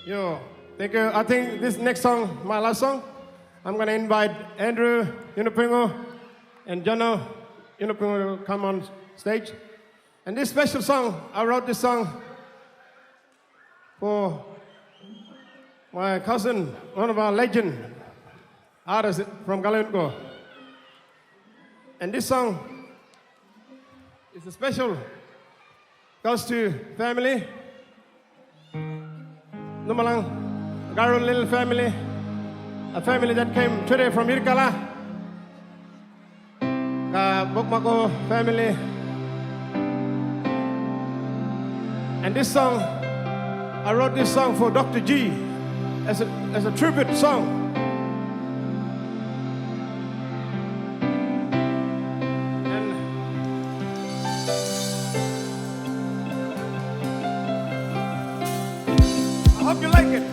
Yo, thank you. I think this next song, my last song, I'm gonna invite Andrew Yunupingo and Jono Yunupingo to come on stage. And this special song, I wrote this song for my cousin, one of our legend artists from Galiwin'ku. And this song is a special, goes to family. Numalang, Garo little family, a family that came today from Irkala, Ka Bokmako family. And this song, I wrote this song for Dr. G as a tribute song. I hope you like it.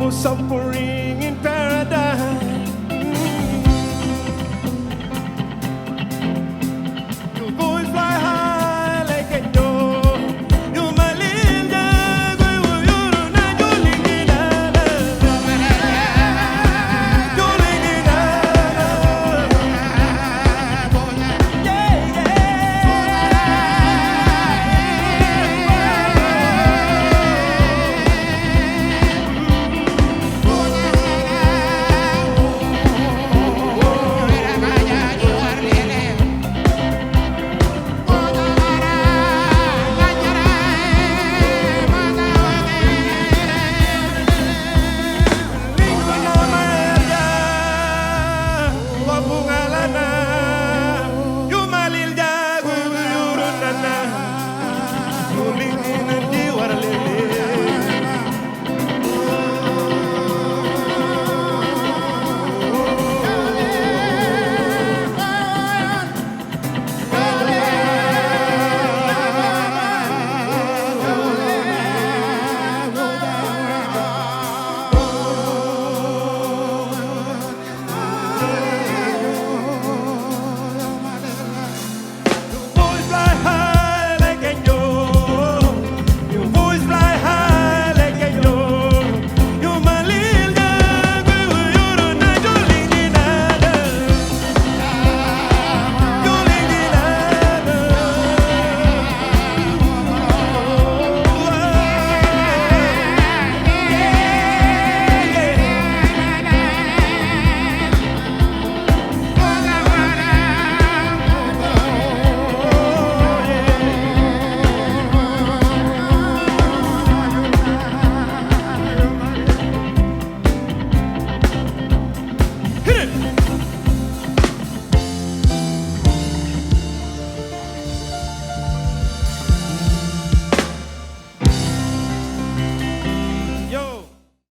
Suffering in paradise. Your voice fly high like a dove. You're my Linda, you're not your Linda. Your Linda. You're my little dog, you're